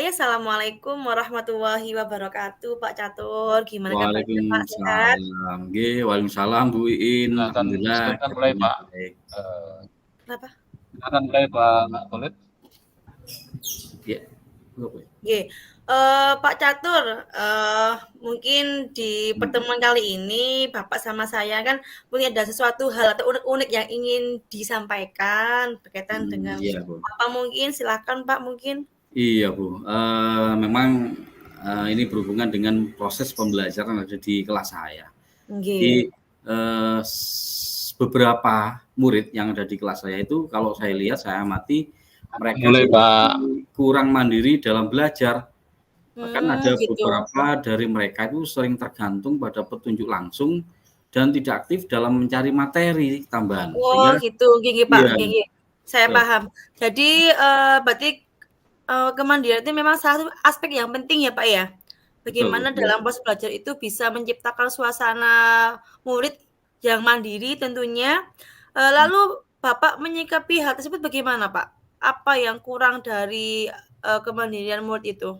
Assalamualaikum warahmatullahi wabarakatuh, Pak Catur. Gimana kabarnya, Pak, sehat? Waalaikumsalam. Waalaikumsalam Bu Iin. Alhamdulillah Silakan mulai kabarnya Pak. baik. Kenapa? Silakan mulai Pak Khalid. Ya. Nggih. Pak Catur, mungkin di pertemuan kali ini Bapak sama saya kan mungkin ada sesuatu hal atau unik-unik yang ingin disampaikan berkaitan dengan Iya, Bu. apa mungkin? Silakan, Pak, mungkin. Iya, Bu. Memang ini berhubungan dengan proses pembelajaran yang ada di kelas saya. Jadi Nggih. beberapa murid yang ada di kelas saya itu kalau saya lihat, saya amati mereka Mulai Pak. kurang mandiri dalam belajar. Bahkan ada Gitu. beberapa dari mereka itu sering tergantung pada petunjuk langsung dan tidak aktif dalam mencari materi tambahan. Oh, gitu. Nggih, Pak. Iya. Nggih. Saya paham. Jadi, berarti kemandirian itu memang salah satu aspek yang penting ya, Pak, ya? Bagaimana Betul. dalam proses belajar itu bisa menciptakan suasana murid yang mandiri tentunya. Lalu Bapak menyikapi hal tersebut bagaimana, Pak? Apa yang kurang dari kemandirian murid itu?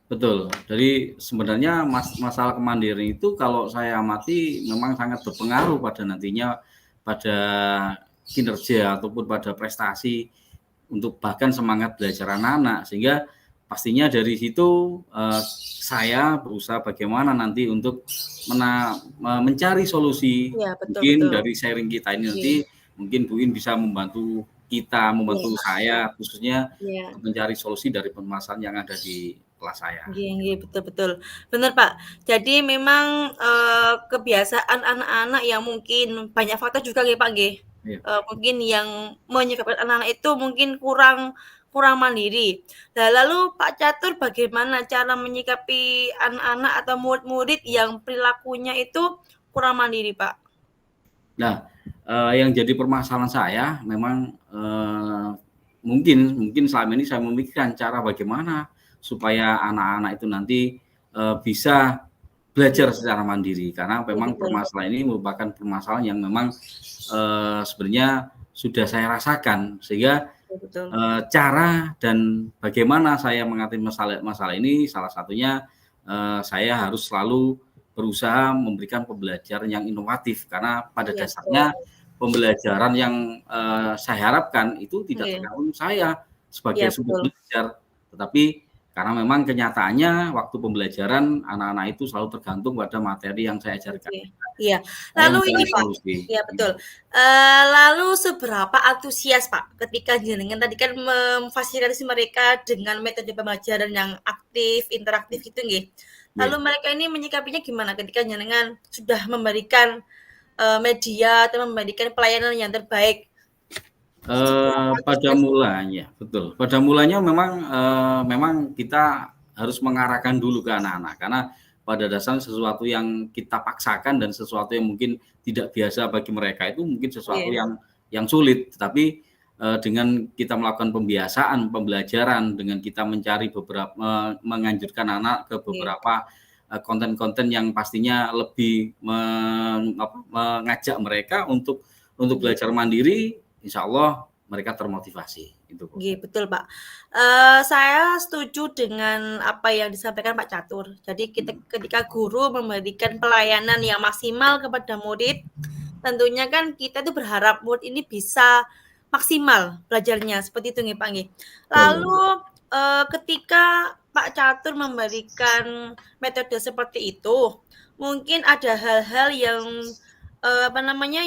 Betul. Jadi sebenarnya masalah kemandirian itu kalau saya amati memang sangat berpengaruh pada nantinya pada kinerja ataupun pada prestasi untuk bahkan semangat belajar anak-anak, sehingga pastinya dari situ saya berusaha bagaimana nanti untuk mencari solusi. Ya, betul, Mungkin betul. dari sharing kita ini nanti mungkin Bu In bisa membantu kita, membantu saya khususnya untuk mencari solusi dari permasalahan yang ada di kelas saya. Nggih, betul. Benar, Pak. Jadi memang kebiasaan anak-anak yang mungkin banyak faktor juga nggih, Pak, nggih. Mungkin yang menyebabkan anak-anak itu mungkin kurang mandiri. Nah, lalu Pak Catur bagaimana cara menyikapi anak-anak atau murid-murid yang perilakunya itu kurang mandiri, Pak? Nah, yang jadi permasalahan saya memang mungkin selama ini saya memikirkan cara bagaimana supaya anak-anak itu nanti bisa belajar secara mandiri, karena memang permasalahan ini merupakan permasalahan yang memang sebenarnya sudah saya rasakan, sehingga cara dan bagaimana saya mengatasi masalah ini salah satunya saya harus selalu berusaha memberikan pembelajaran yang inovatif, karena pada dasarnya pembelajaran yang saya harapkan itu tidak tergantung saya sebagai sumber belajar, tetapi karena memang kenyataannya waktu pembelajaran anak-anak itu selalu tergantung pada materi yang saya ajarkan. Iya. Lalu ini Pak, iya betul. Lalu seberapa antusias Pak ketika jenengan tadi kan memfasilitasi mereka dengan metode pembelajaran yang aktif, interaktif gitu nggih. Lalu mereka ini menyikapinya gimana ketika jenengan sudah memberikan media atau memberikan pelayanan yang terbaik? Pada mulanya, betul. Pada mulanya memang kita harus mengarahkan dulu ke anak-anak, karena pada dasarnya sesuatu yang kita paksakan dan sesuatu yang mungkin tidak biasa bagi mereka itu mungkin sesuatu yang sulit. Tetapi dengan kita melakukan pembiasaan pembelajaran, dengan kita mencari menganjurkan anak ke beberapa konten-konten yang pastinya lebih mengajak mereka untuk belajar mandiri, insya Allah mereka termotivasi. Itu. Betul Pak. Saya setuju dengan apa yang disampaikan Pak Catur. Jadi ketika guru memberikan pelayanan yang maksimal kepada murid, tentunya kan kita tuh berharap murid ini bisa maksimal belajarnya, seperti itu nih Pak. Lalu ketika Pak Catur memberikan metode seperti itu, mungkin ada hal-hal yang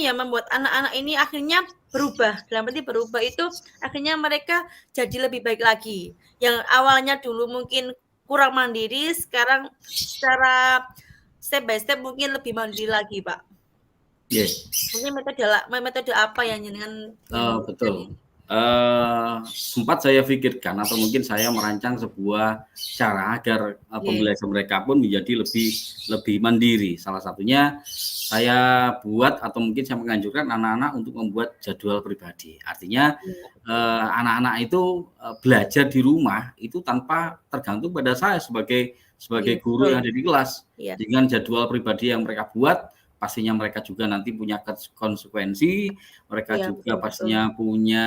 yang membuat anak-anak ini akhirnya berubah. Dalam arti berubah itu akhirnya mereka jadi lebih baik lagi. Yang awalnya dulu mungkin kurang mandiri, sekarang secara step by step mungkin lebih mandiri lagi, Pak. Mungkin metode apa yang jenengan betul. Sempat saya pikirkan atau mungkin saya merancang sebuah cara agar pembelajaran mereka pun menjadi lebih mandiri. Salah satunya saya buat atau mungkin saya menganjurkan anak-anak untuk membuat jadwal pribadi. Artinya anak-anak itu belajar di rumah itu tanpa tergantung pada saya sebagai guru yang ada di kelas. Dengan jadwal pribadi yang mereka buat, pastinya mereka juga nanti punya konsekuensi, mereka juga pastinya punya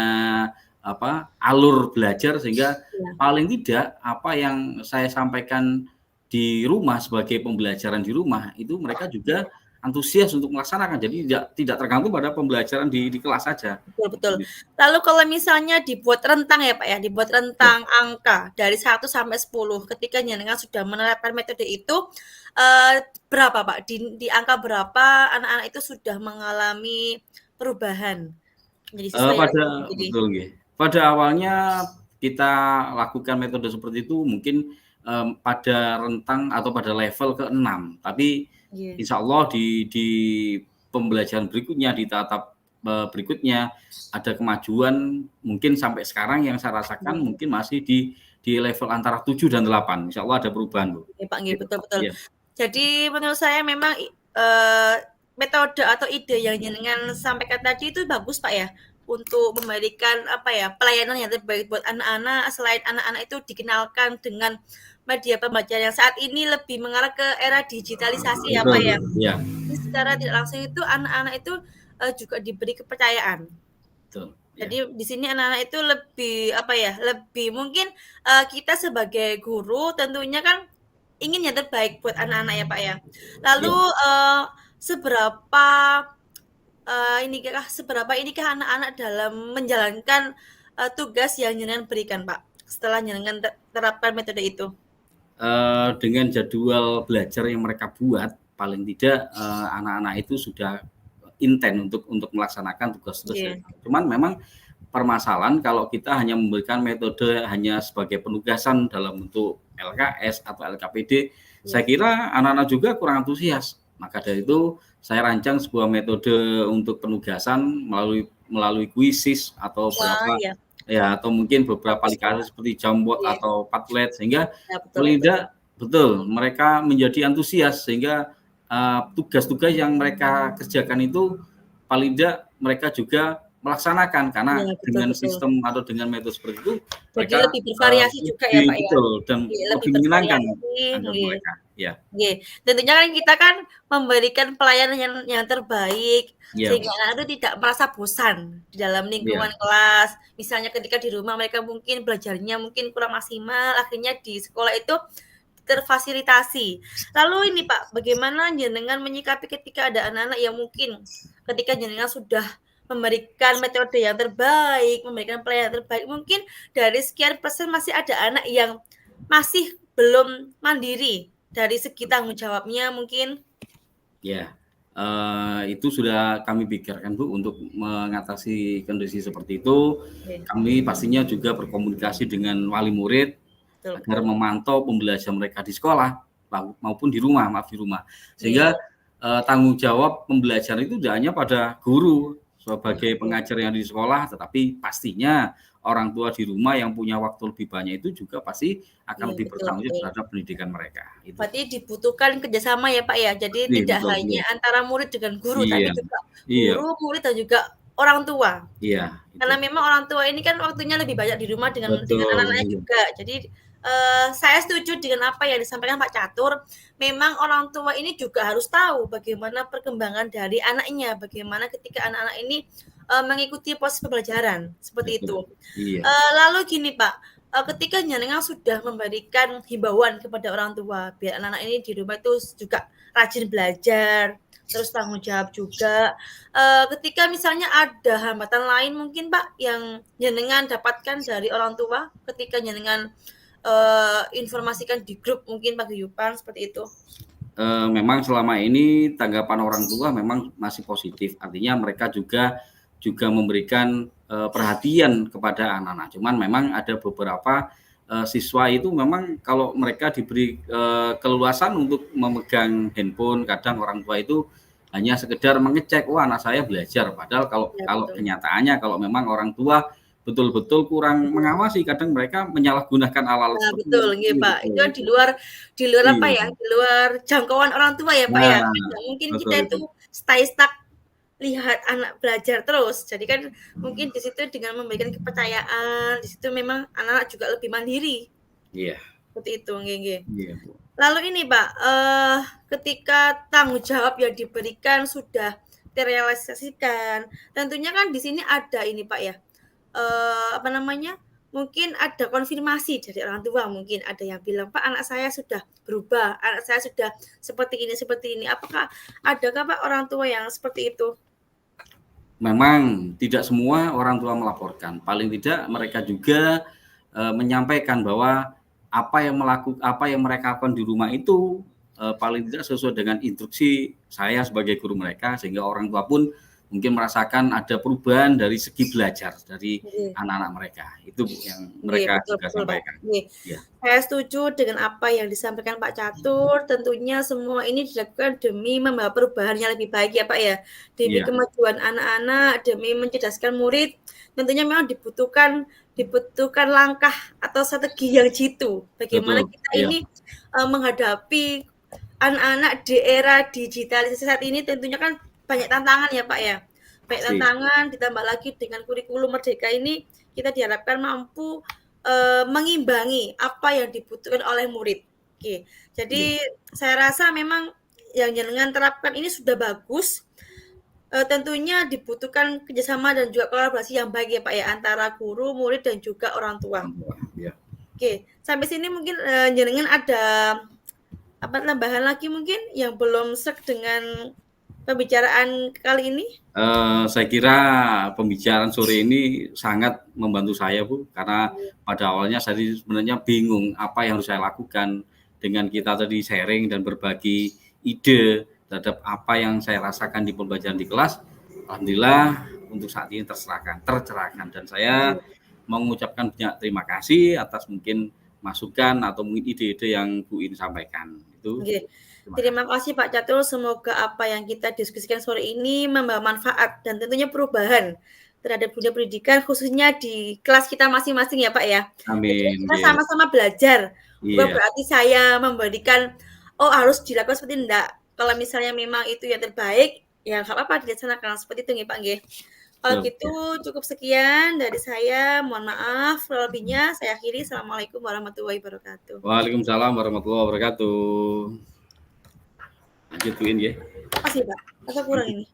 alur belajar sehingga Iya. paling tidak apa yang saya sampaikan di rumah sebagai pembelajaran di rumah itu mereka juga antusias untuk melaksanakan. Jadi tidak tergantung pada pembelajaran di kelas saja. Betul. Lalu kalau misalnya dibuat rentang ya Pak ya, dibuat rentang angka dari 1 sampai 10 ketika jenengan sudah menerapkan metode itu, berapa Pak? Di angka berapa anak-anak itu sudah mengalami perubahan menjadi siswa yang lebih mandiri? Betul nggih. Pada awalnya kita lakukan metode seperti itu mungkin pada rentang atau pada level ke-6, tapi insya Allah di pembelajaran berikutnya, di tahap berikutnya ada kemajuan mungkin sampai sekarang yang saya rasakan mungkin masih di level antara 7 dan 8. Insya Allah ada perubahan, Bu. Iya Pak, betul. Ya. Jadi menurut saya memang metode atau ide yang jenengan sampaikan tadi itu bagus Pak ya, untuk memberikan pelayanan yang terbaik buat anak-anak. Selain anak-anak itu dikenalkan dengan media pembelajaran yang saat ini lebih mengarah ke era digitalisasi ya Pak ya. Ya. Jadi secara tidak langsung itu anak-anak itu juga diberi kepercayaan. Betul. Jadi di sini anak-anak itu lebih mungkin kita sebagai guru tentunya kan ingin yang terbaik buat anak-anak ya Pak ya. Lalu seberapa inikah anak-anak dalam menjalankan tugas yang jenengan berikan Pak setelah jenengan terapkan metode itu? Dengan jadwal belajar yang mereka buat, paling tidak anak-anak itu sudah intent untuk melaksanakan tugas tersebut. Cuman memang permasalahan kalau kita hanya memberikan metode hanya sebagai penugasan dalam bentuk LKS atau LKPD, saya kira anak-anak juga kurang antusias. Maka dari itu saya rancang sebuah metode untuk penugasan melalui kuisis atau atau mungkin beberapa aplikasi seperti Jamboard atau Padlet sehingga betul mereka menjadi antusias sehingga tugas-tugas yang mereka kerjakan itu paling tidak mereka juga melaksanakan karena dengan sistem atau dengan metode seperti itu mereka lebih bervariasi juga ya Pak ya. Dan lebih menyenangkan mereka. Ya. Tentunya kan kita kan memberikan pelayanan yang terbaik sehingga anak itu tidak merasa bosan di dalam lingkungan kelas. Misalnya ketika di rumah mereka mungkin belajarnya mungkin kurang maksimal, akhirnya di sekolah itu terfasilitasi. Lalu ini Pak, bagaimana jenengan menyikapi ketika ada anak-anak yang mungkin ketika jenengan sudah memberikan metode yang terbaik, memberikan pelayanan terbaik, mungkin dari sekian persen masih ada anak yang masih belum mandiri dari segi tanggung jawabnya mungkin? Ya, itu sudah kami pikirkan Bu untuk mengatasi kondisi seperti itu. Kami pastinya juga berkomunikasi dengan wali murid agar memantau pembelajaran mereka di sekolah maupun di rumah, sehingga tanggung jawab pembelajaran itu tidak hanya pada guru sebagai pengajar yang di sekolah, tetapi pastinya orang tua di rumah yang punya waktu lebih banyak itu juga pasti akan lebih bertanggung jawab terhadap pendidikan mereka. Berarti dibutuhkan kerjasama ya Pak ya, jadi tidak hanya antara murid dengan guru, tapi juga guru, murid dan juga orang tua. Karena memang orang tua ini kan waktunya lebih banyak di rumah dengan anak-anaknya juga. Jadi saya setuju dengan apa yang disampaikan Pak Catur. Memang orang tua ini juga harus tahu bagaimana perkembangan dari anaknya, bagaimana ketika anak-anak ini mengikuti proses pembelajaran seperti itu. Lalu gini Pak, ketika jenengan sudah memberikan himbauan kepada orang tua biar anak-anak ini di rumah itu juga rajin belajar, terus tanggung jawab juga. Ketika misalnya ada hambatan lain mungkin Pak yang jenengan dapatkan dari orang tua ketika jenengan informasikan di grup mungkin paguyuban seperti itu? Memang selama ini tanggapan orang tua memang masih positif, artinya mereka juga memberikan perhatian kepada anak-anak. Cuman memang ada beberapa siswa itu memang kalau mereka diberi keleluasan untuk memegang handphone, kadang orang tua itu hanya sekedar mengecek, wah anak saya belajar. Padahal kalau kenyataannya kalau memang orang tua betul-betul kurang mengawasi, kadang mereka menyalahgunakan alat betul nggih Pak. Itu di luar apa ya? Di luar jangkauan orang tua ya Pak ya. Mungkin kita itu stay stuck lihat anak belajar terus. Jadi kan mungkin di situ dengan memberikan kepercayaan, di situ memang anak-anak juga lebih mandiri. Seperti itu nggih. Lalu ini Pak, ketika tanggung jawab yang diberikan sudah terrealisasikan, tentunya kan di sini ada ini Pak ya. apa namanya, mungkin ada konfirmasi dari orang tua, mungkin ada yang bilang, "Pak, anak saya sudah berubah, anak saya sudah seperti ini." Apakah adakah Pak orang tua yang seperti itu? Memang tidak semua orang tua melaporkan. Paling tidak mereka juga menyampaikan bahwa apa yang mereka lakukan di rumah itu paling tidak sesuai dengan instruksi saya sebagai guru mereka, sehingga orang tua pun mungkin merasakan ada perubahan dari segi belajar dari Nggih. anak-anak mereka. Itu yang Nggih, mereka betul juga betul, Pak. sampaikan. Nggih. Ya. Saya setuju dengan apa yang disampaikan Pak Catur, tentunya semua ini dilakukan demi membawa perubahan yang lebih baik ya, Pak, ya. Demi Iya. kemajuan anak-anak, demi mencerdaskan murid, tentunya memang dibutuhkan langkah atau strategi yang jitu. Bagaimana Betul. kita Iya. ini menghadapi anak-anak di era digitalisasi saat ini, tentunya kan banyak tantangan ya, Pak, ya. Banyak Pasti. tantangan, ditambah lagi dengan kurikulum Merdeka ini, kita diharapkan mampu mengimbangi apa yang dibutuhkan oleh murid. Oke, jadi saya rasa memang yang jenengan terapkan ini sudah bagus. Tentunya dibutuhkan kerjasama dan juga kolaborasi yang baik ya Pak ya, antara guru, murid, dan juga orang tua. Ya. Oke, sampai sini mungkin jenengan ada apa tambahan lagi mungkin yang belum sek dengan pembicaraan kali ini? Saya kira pembicaraan sore ini sangat membantu saya, Bu, karena pada awalnya saya sebenarnya bingung apa yang harus saya lakukan. Dengan kita tadi sharing dan berbagi ide terhadap apa yang saya rasakan di pembelajaran di kelas, alhamdulillah untuk saat ini tercerahkan, dan saya mengucapkan banyak terima kasih atas mungkin masukan atau mungkin ide-ide yang Bu In sampaikan. Itu. Oke. Terima kasih Pak Catur, semoga apa yang kita diskusikan sore ini membawa manfaat dan tentunya perubahan terhadap dunia pendidikan, khususnya di kelas kita masing-masing ya Pak ya. Amin. Kita sama-sama belajar, bukan Iya. berarti saya memberikan, oh harus dilakukan seperti ini, enggak. Kalau misalnya memang itu yang terbaik, ya nggak apa-apa dilaksanakan seperti itu nih Pak nggih. Kalau gitu cukup sekian dari saya, mohon maaf kalau lebihnya saya akhiri. Assalamualaikum warahmatullahi wabarakatuh. Waalaikumsalam warahmatullahi wabarakatuh. Lanjutin ya. Makasih Pak, atau kurang ini?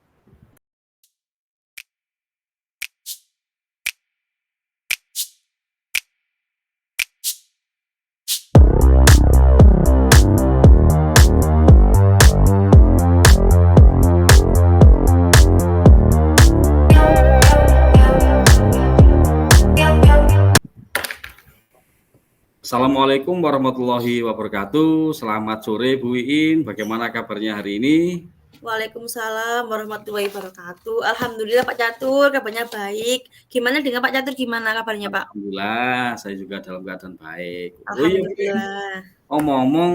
Assalamualaikum warahmatullahi wabarakatuh. Selamat sore Bu Iin, bagaimana kabarnya hari ini? Waalaikumsalam warahmatullahi wabarakatuh. Alhamdulillah Pak Catur, kabarnya baik. Gimana dengan Pak Catur, gimana kabarnya Pak? Alhamdulillah, saya juga dalam keadaan baik. Alhamdulillah. Ngomong-ngomong,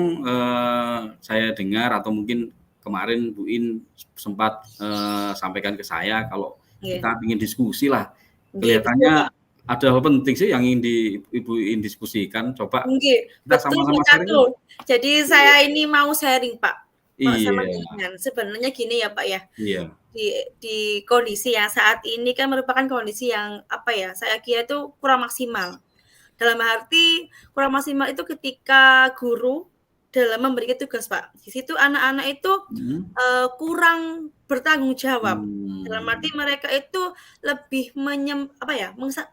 saya dengar atau mungkin kemarin Bu In sempat sampaikan ke saya kalau kita ingin diskusi lah. Kelihatannya ada hal penting sih yang ingin Ibu In diskusikan. Coba kita sama-sama sharing. Jadi saya ini mau sharing Pak. Sama Iya. dengan sebenarnya gini ya Pak ya. Iya. Di kondisi yang saat ini kan merupakan kondisi yang apa ya? Saya kira itu kurang maksimal. Dalam arti kurang maksimal itu ketika guru dalam memberikan tugas Pak. Di situ anak-anak itu kurang bertanggung jawab. Dalam arti mereka itu lebih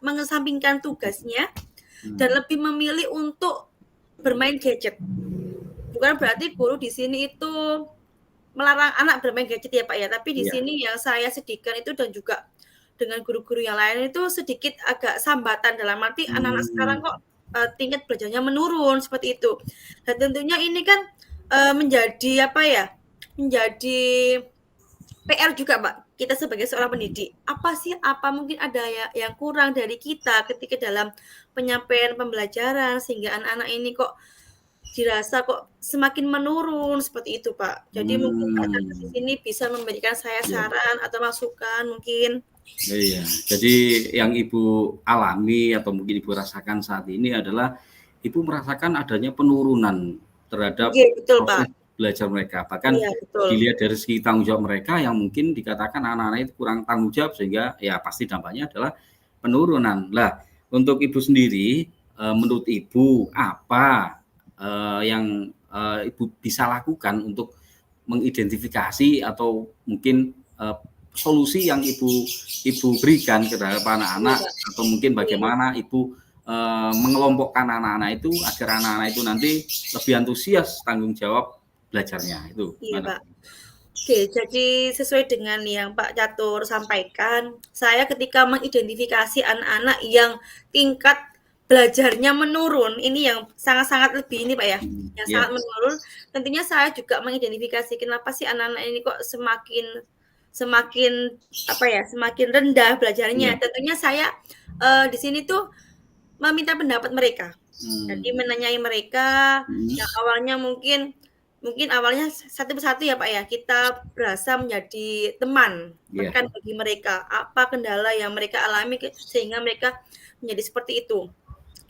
mengesampingkan tugasnya dan lebih memilih untuk bermain gadget. Bukan berarti guru di sini itu melarang anak bermain gadget ya Pak ya, tapi di sini yang saya sedihkan itu dan juga dengan guru-guru yang lain itu sedikit agak sambatan dalam arti anak-anak sekarang kok tingkat belajarnya menurun seperti itu. Dan tentunya ini kan menjadi menjadi PR juga Pak, kita sebagai seorang pendidik. Apa mungkin ada yang kurang dari kita ketika dalam penyampaian pembelajaran sehingga anak-anak ini kok dirasa kok semakin menurun seperti itu Pak. Jadi mungkin Pak Catur di sini bisa memberikan saya saran atau masukan mungkin. Iya. Jadi yang Ibu alami atau mungkin Ibu rasakan saat ini adalah Ibu merasakan adanya penurunan terhadap proses belajar mereka. Bahkan dilihat dari segi tanggung jawab mereka yang mungkin dikatakan anak-anak itu kurang tanggung jawab sehingga ya pasti dampaknya adalah penurunan. Lah, untuk Ibu sendiri menurut Ibu apa yang Ibu bisa lakukan untuk mengidentifikasi atau mungkin solusi yang ibu berikan terhadap anak-anak, atau mungkin bagaimana ibu mengelompokkan anak-anak itu agar anak-anak itu nanti lebih antusias tanggung jawab belajarnya itu. Iya, Pak. Oke, jadi sesuai dengan yang Pak Catur sampaikan, saya ketika mengidentifikasi anak-anak yang tingkat belajarnya menurun, ini yang sangat-sangat lebih ini Pak ya, yang sangat menurun, tentunya saya juga mengidentifikasi kenapa sih anak-anak ini kok semakin rendah belajarnya. Tentunya saya di sini tuh meminta pendapat mereka. Jadi menanyai mereka yang awalnya mungkin awalnya satu persatu ya Pak ya, kita berasa menjadi teman bahkan bagi mereka, apa kendala yang mereka alami sehingga mereka menjadi seperti itu.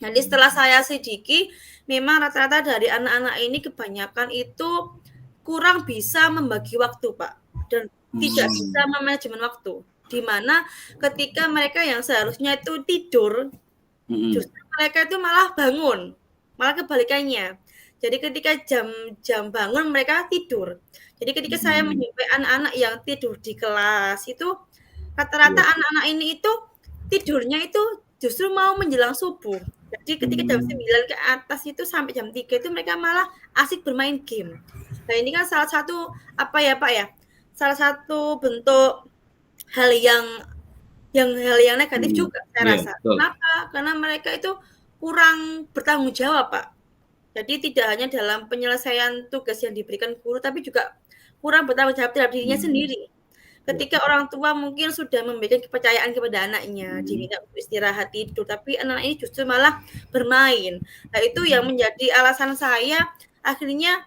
Jadi setelah saya selidiki, memang rata-rata dari anak-anak ini kebanyakan itu kurang bisa membagi waktu Pak, dan tidak bisa memanajemen waktu, di mana ketika mereka yang seharusnya itu tidur, justru mereka itu malah bangun, malah kebalikannya. Jadi ketika jam bangun mereka tidur. Jadi ketika saya menjumpai anak-anak yang tidur di kelas itu, rata-rata anak-anak ini itu tidurnya itu justru mau menjelang subuh. Jadi ketika jam 9 ke atas itu sampai jam 3 itu mereka malah asik bermain game. Nah ini kan salah satu salah satu bentuk hal yang negatif juga saya rasa. Kenapa? Karena mereka itu kurang bertanggung jawab Pak. Jadi tidak hanya dalam penyelesaian tugas yang diberikan guru, tapi juga kurang bertanggung jawab terhadap dirinya sendiri. Ketika orang tua mungkin sudah memberikan kepercayaan kepada anaknya, diminta untuk istirahat tidur, tapi anak ini justru malah bermain. Nah itu yang menjadi alasan saya akhirnya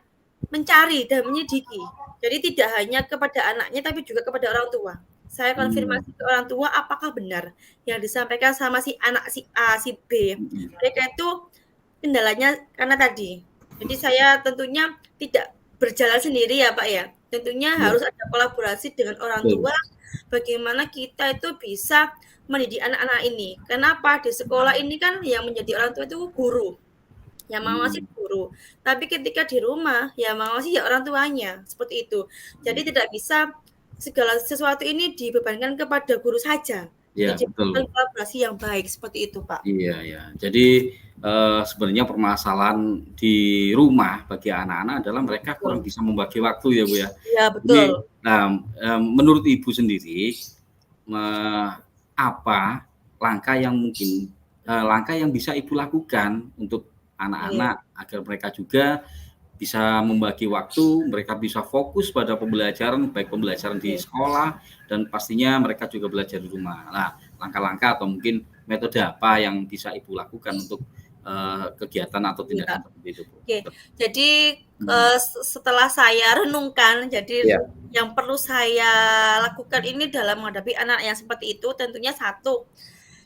mencari dan menyelidiki. Jadi tidak hanya kepada anaknya, tapi juga kepada orang tua. Saya konfirmasi ke orang tua apakah benar yang disampaikan sama si anak si A, si B. Mereka itu kendalanya karena tadi. Jadi saya tentunya tidak berjalan sendiri ya Pak ya. Tentunya harus ada kolaborasi dengan orang tua. Bagaimana kita itu bisa mendidik anak-anak ini. Kenapa? Di sekolah ini kan yang menjadi orang tua itu guru. Yang mengawasi guru. Tapi ketika di rumah yang mengawasi ya orang tuanya. Seperti itu. Jadi tidak bisa segala sesuatu ini dibebankan kepada guru saja. Jadi kolaborasi yang baik seperti itu Pak. Iya. Jadi sebenarnya permasalahan di rumah bagi anak-anak adalah mereka kurang bisa membagi waktu ya Bu ya. Iya betul. Nah, menurut Ibu sendiri apa langkah yang bisa Ibu lakukan untuk anak-anak agar mereka juga bisa membagi waktu, mereka bisa fokus pada pembelajaran, baik pembelajaran di sekolah dan pastinya mereka juga belajar di rumah. Nah, langkah-langkah atau mungkin metode apa yang bisa Ibu lakukan untuk kegiatan atau tindakan seperti itu, Bu? Oke. Jadi setelah saya renungkan, jadi yang perlu saya lakukan ini dalam menghadapi anak yang seperti itu, tentunya satu,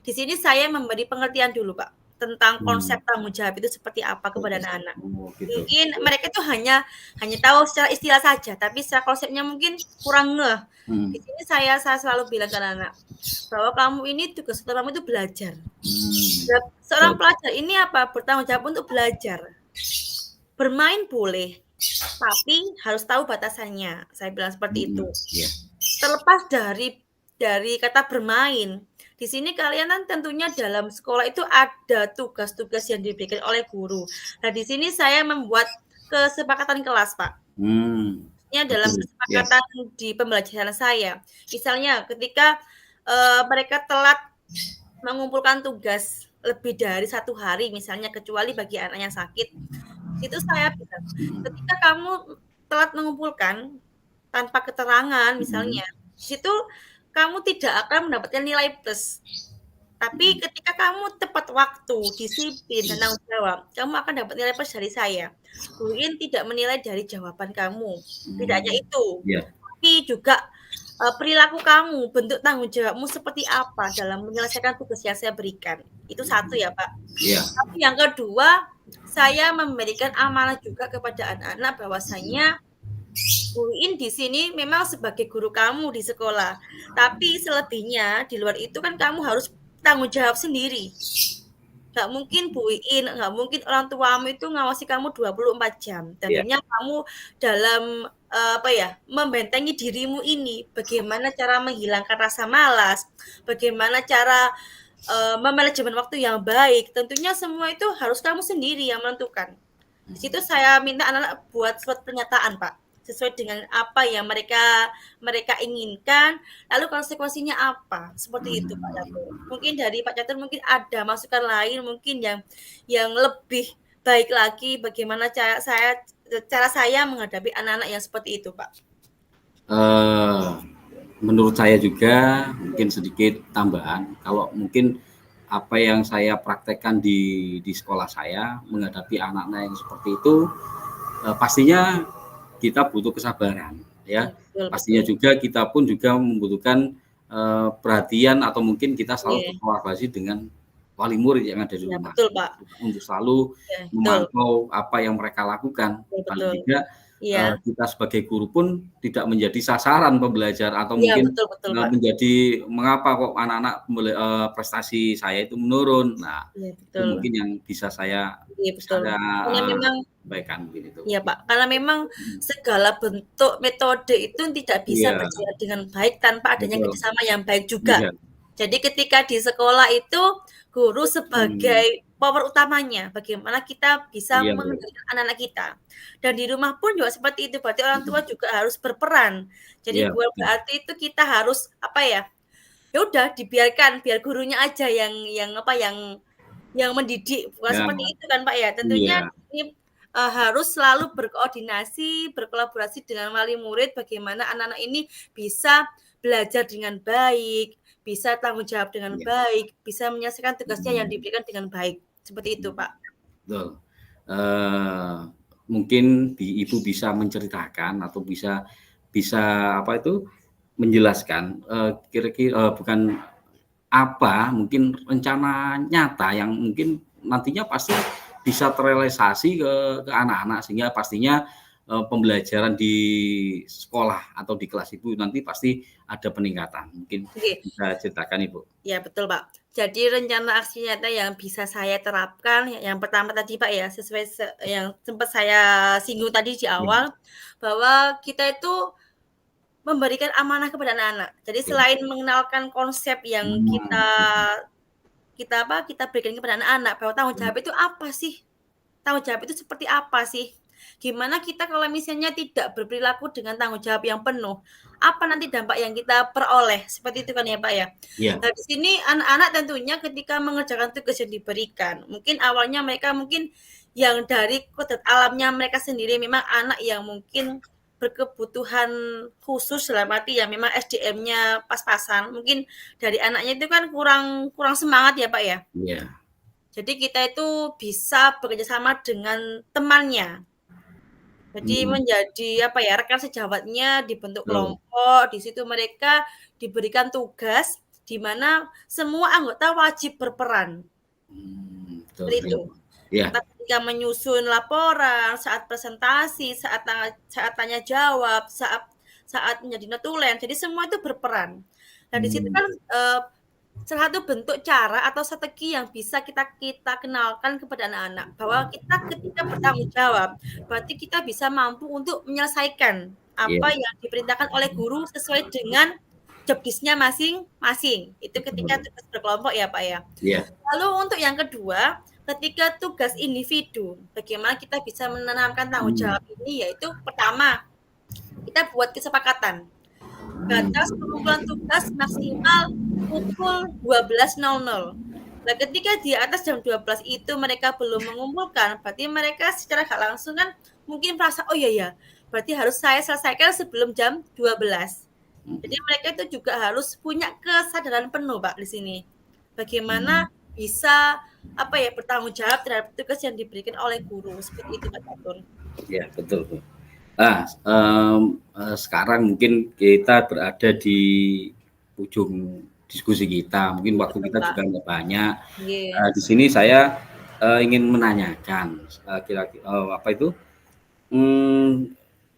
di sini saya memberi pengertian dulu, Pak, tentang konsep tanggung jawab itu seperti apa kepada anak-anak. Mungkin mereka itu hanya tahu secara istilah saja, tapi secara konsepnya mungkin kurang ngeh. Di sini saya selalu bilang ke anak-anak bahwa kamu ini tugas utamamu itu belajar. Seorang pelajar ini apa? Bertanggung jawab untuk belajar. Bermain boleh, tapi harus tahu batasannya. Saya bilang seperti itu. Terlepas dari kata bermain, di sini kalian kan tentunya dalam sekolah itu ada tugas-tugas yang diberikan oleh guru. Nah, di sini saya membuat kesepakatan kelas, Pak. Dalam kesepakatan di pembelajaran saya. Misalnya ketika mereka telat mengumpulkan tugas lebih dari 1 hari, misalnya kecuali bagi anak yang sakit, itu saya bilang, ketika kamu telat mengumpulkan tanpa keterangan, misalnya, di situ kamu tidak akan mendapatkan nilai plus. Tapi ketika kamu tepat waktu, disiplin, dan tanggung jawab, kamu akan dapat nilai plus dari saya. Mungkin tidak menilai dari jawaban kamu, tidak hanya itu, tapi juga perilaku kamu, bentuk tanggung jawabmu seperti apa dalam menyelesaikan tugas yang saya berikan. Itu satu ya Pak. Tapi yang kedua, saya memberikan amanah juga kepada anak-anak bahwasanya Bu In di sini memang sebagai guru kamu di sekolah, tapi selebihnya di luar itu kan kamu harus tanggung jawab sendiri. Nggak mungkin Bu In, nggak mungkin orang tuamu itu ngawasi kamu 24 jam. Tentunya kamu dalam membentengi dirimu ini, bagaimana cara menghilangkan rasa malas, bagaimana cara memanajemen waktu yang baik. Tentunya semua itu harus kamu sendiri yang menentukan. Di situ saya minta anak-anak buat suatu pernyataan, Pak, sesuai dengan apa yang mereka inginkan, lalu konsekuensinya apa. Seperti itu, Pak Catur. Mungkin dari Pak Catur mungkin ada masukan lain mungkin yang lebih baik lagi bagaimana cara saya menghadapi anak-anak yang seperti itu, Pak. Menurut saya juga mungkin sedikit tambahan, kalau mungkin apa yang saya praktekkan di sekolah saya menghadapi anak-anak yang seperti itu, pastinya kita butuh kesabaran, ya. Betul, pastinya betul. juga kita pun juga membutuhkan perhatian atau mungkin kita selalu berkolaborasi dengan wali murid yang ada di Ya, rumah, betul, Pak. untuk selalu Ya, betul. memantau apa yang mereka lakukan. Betul, Paling betul. tidak Iya. kita sebagai guru pun tidak menjadi sasaran pembelajar atau Iya, mungkin betul, Pak. menjadi mengapa kok anak-anak prestasi saya itu menurun. Nah, Iya, itu betul. mungkin yang bisa saya Iya, betul. Karena memang sampaikan begitu. Iya, Pak, karena memang segala bentuk metode itu tidak bisa Iya. berjalan dengan baik tanpa adanya Betul. kerjasama yang baik juga. Iya. Jadi ketika di sekolah itu guru sebagai power utamanya, bagaimana kita bisa Iya, mengendalikan anak-anak kita. Dan di rumah pun juga seperti itu, berarti orang tua juga harus berperan. Jadi Iya, bukan betul. berarti itu kita harus ya udah dibiarkan, biar gurunya aja yang mendidik, bukan Ya. seperti itu kan, Pak, ya. Tentunya Iya. ini harus selalu berkoordinasi, berkolaborasi dengan wali murid bagaimana anak-anak ini bisa belajar dengan baik, bisa tanggung jawab dengan Iya. baik, bisa menyelesaikan tugasnya yang diberikan dengan baik. Seperti itu, Pak. Betul. Mungkin Ibu bisa menceritakan atau bisa menjelaskan kira-kira bukan apa mungkin rencana nyata yang mungkin nantinya pasti bisa terrealisasi ke anak-anak, sehingga pastinya pembelajaran di sekolah atau di kelas Ibu nanti pasti ada peningkatan. Mungkin bisa ceritakan, Ibu. Ya, betul, Pak. Jadi rencana aksi nyata yang bisa saya terapkan, yang pertama tadi, Pak, ya, sesuai yang sempat saya singgung tadi di awal, bahwa kita itu memberikan amanah kepada anak-anak. Jadi selain mengenalkan konsep yang kita berikan kepada anak-anak, bahwa tanggung jawab itu apa sih? Tanggung jawab itu seperti apa sih? Gimana kita kalau misalnya tidak berperilaku dengan tanggung jawab yang penuh, apa nanti dampak yang kita peroleh? Seperti itu kan ya, Pak, ya? Iya. Nah, di sini anak-anak tentunya ketika mengerjakan tugas yang diberikan, mungkin awalnya mereka yang dari kodrat alamnya mereka sendiri memang anak yang mungkin berkebutuhan khusus dalam arti ya memang SDM-nya pas-pasan. Mungkin dari anaknya itu kan kurang semangat ya, Pak, ya? Iya. Jadi kita itu bisa bekerjasama dengan temannya. Jadi menjadi rekan sejawatnya, dibentuk kelompok, di situ mereka diberikan tugas di mana semua anggota wajib berperan. Seperti itu. Ya. Ketika menyusun laporan, saat presentasi, saat tanya jawab, saat menjadi notulen, jadi semua itu berperan. Nah, di situ kan salah satu bentuk cara atau strategi yang bisa kita kenalkan kepada anak-anak bahwa kita ketika bertanggung jawab berarti kita bisa mampu untuk menyelesaikan apa yang diperintahkan oleh guru sesuai dengan job desk-nya masing-masing. Itu ketika tugas berkelompok ya, Pak, ya. Lalu untuk yang kedua, ketika tugas individu, bagaimana kita bisa menanamkan tanggung jawab ini, yaitu pertama kita buat kesepakatan. Batas pengumpulan tugas maksimal pukul 12.00. Nah, ketika di atas jam 12 itu mereka belum mengumpulkan, berarti mereka secara gak langsung kan mungkin merasa, oh iya, berarti harus saya selesaikan sebelum jam 12. Jadi mereka itu juga harus punya kesadaran penuh, Pak, di sini. Bagaimana bisa bertanggung jawab terhadap tugas yang diberikan oleh guru. Seperti itu, Pak Catur. Ya, betul. Nah, sekarang mungkin kita berada di ujung diskusi kita. Mungkin waktu kita juga nggak banyak. Di sini saya ingin menanyakan kira-kira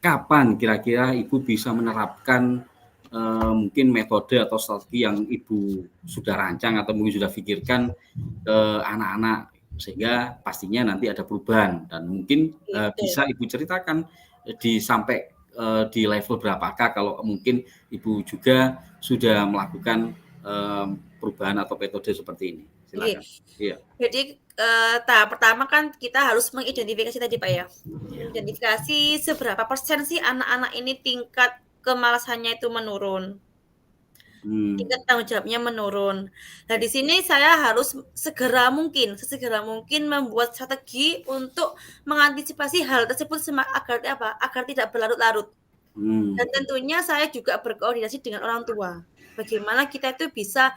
kapan kira-kira Ibu bisa menerapkan mungkin metode atau strategi yang Ibu sudah rancang atau mungkin sudah pikirkan ke anak-anak, sehingga pastinya nanti ada perubahan dan mungkin bisa Ibu ceritakan sampai di level berapakah kalau mungkin Ibu juga sudah melakukan perubahan atau metode seperti ini? Silakan. Iya. Jadi tahap pertama kan kita harus mengidentifikasi tadi Pak ya. Identifikasi seberapa persen sih anak-anak ini tingkat kemalasannya itu menurun. Tingkat tanggung jawabnya menurun. Nah, di sini saya harus sesegera mungkin membuat strategi untuk mengantisipasi hal tersebut agar tidak berlarut-larut. Dan tentunya saya juga berkoordinasi dengan orang tua. Bagaimana kita itu bisa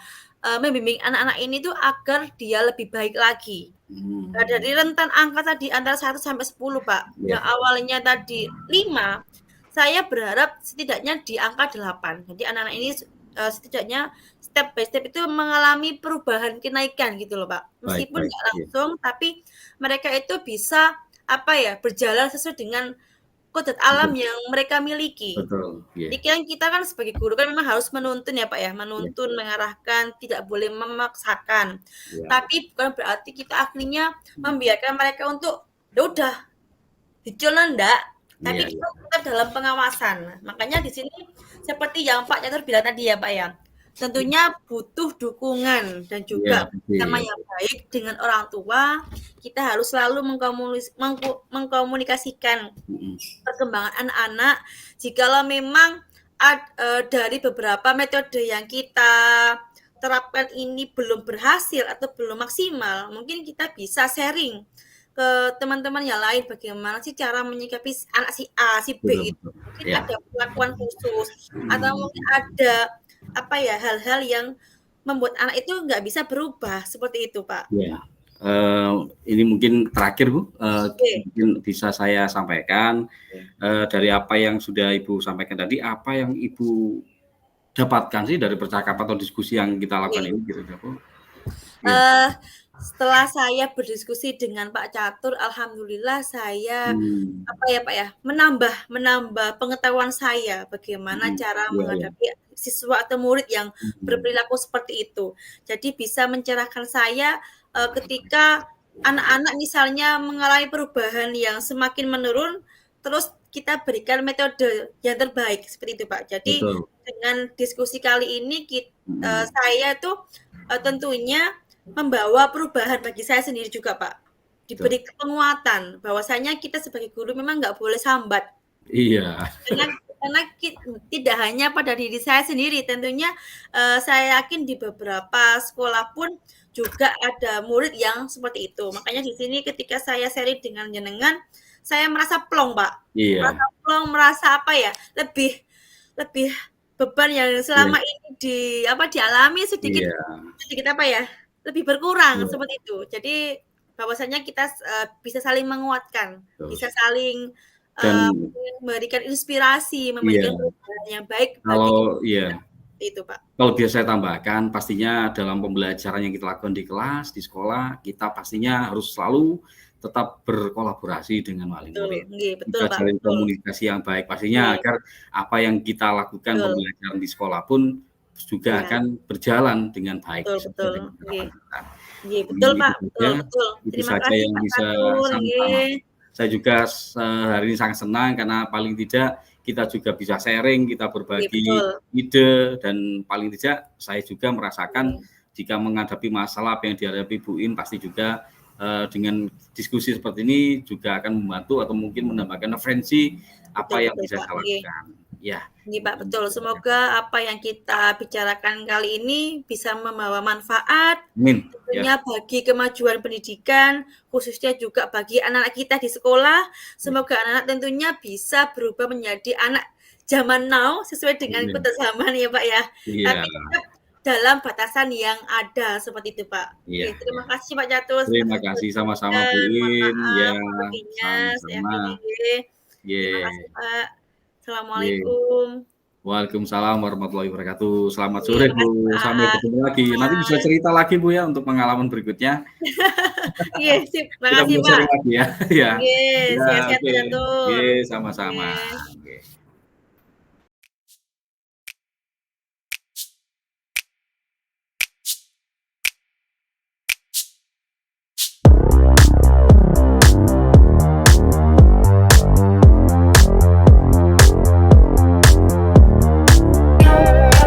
membimbing anak-anak ini tuh agar dia lebih baik lagi. Nah, dari rentan angka tadi antara 1 sampai 10, Pak. Yang awalnya tadi 5, saya berharap setidaknya di angka 8. Jadi anak-anak ini setidaknya step by step itu mengalami perubahan kenaikan gitu loh Pak. Meskipun nggak langsung, tapi mereka itu bisa berjalan sesuai dengan kodrat alam yang mereka miliki. Betul. Jadi kan kita kan sebagai guru kan memang harus menuntun ya Pak ya, menuntun, mengarahkan, tidak boleh memaksakan. Tapi bukan berarti kita akhirnya membiarkan mereka untuk ya udah dijalan enggak. Tapi kita tetap dalam pengawasan. Makanya di sini seperti yang Pak Catur bilang tadi ya Pak ya, tentunya butuh dukungan dan juga sama yang baik dengan orang tua. Kita harus selalu mengkomunikasikan perkembangan anak-anak. Jikalau memang dari beberapa metode yang kita terapkan ini belum berhasil atau belum maksimal, mungkin kita bisa sharing ke teman-teman yang lain bagaimana sih cara menyikapi anak si A, si B itu. Mungkin ada perlakuan khusus atau mungkin ada hal-hal yang membuat anak itu nggak bisa berubah seperti itu Pak. Ini mungkin terakhir Bu, mungkin bisa saya sampaikan dari apa yang sudah Ibu sampaikan tadi, apa yang Ibu dapatkan sih dari percakapan atau diskusi yang kita lakukan ini gitu Bu? Setelah saya berdiskusi dengan Pak Catur, alhamdulillah saya menambah pengetahuan saya bagaimana cara menghadapi siswa atau murid yang berperilaku seperti itu. Jadi bisa mencerahkan saya ketika anak-anak misalnya mengalami perubahan yang semakin menurun, terus kita berikan metode yang terbaik seperti itu Pak. Jadi dengan diskusi kali ini saya tuh tentunya membawa perubahan bagi saya sendiri juga Pak. Diberi penguatan bahwasanya kita sebagai guru memang nggak boleh sambat. Karena tidak hanya pada diri saya sendiri, tentunya saya yakin di beberapa sekolah pun juga ada murid yang seperti itu. Makanya di sini ketika saya sharing dengan jenengan, saya merasa plong Pak. Merasa lebih beban yang selama ini dialami sedikit lebih berkurang seperti itu. Jadi bahwasanya kita bisa saling menguatkan, bisa saling memberikan inspirasi, memberikan perubahan yang baik bagi itu Pak. Kalau biasa saya tambahkan, pastinya dalam pembelajaran yang kita lakukan di kelas, di sekolah, kita pastinya harus selalu tetap berkolaborasi dengan wali murid. Kita jalin komunikasi yang baik pastinya agar apa yang kita lakukan pembelajaran di sekolah pun juga akan berjalan dengan baik. Betul Pak. Itu saja yang bisa sampaikan. Saya juga hari ini sangat senang karena paling tidak kita juga bisa sharing, kita berbagi ide, dan paling tidak saya juga merasakan jika menghadapi masalah apa yang dihadapi Bu In, pasti juga dengan diskusi seperti ini juga akan membantu atau mungkin menambahkan referensi apa yang bisa saya lakukan. Pak, betul. Semoga apa yang kita bicarakan kali ini bisa membawa manfaat tentunya bagi kemajuan pendidikan, khususnya juga bagi anak-anak kita di sekolah. Semoga anak-anak tentunya bisa berubah menjadi anak zaman now sesuai dengan kodrat zaman ya Pak ya. Tapi tetap dalam batasan yang ada seperti itu Pak. Terima kasih Pak Catur. Terima kasih sama-sama Bu In. Sama-sama. Terima kasih Pak. Assalamualaikum. Waalaikumsalam warahmatullahi wabarakatuh. Selamat sore Bu. Sampai ketemu lagi. Nanti bisa cerita lagi Bu ya untuk pengalaman berikutnya. Sip. Terima kasih Pak. Lagi ya. Sehat-sehat. Sama-sama.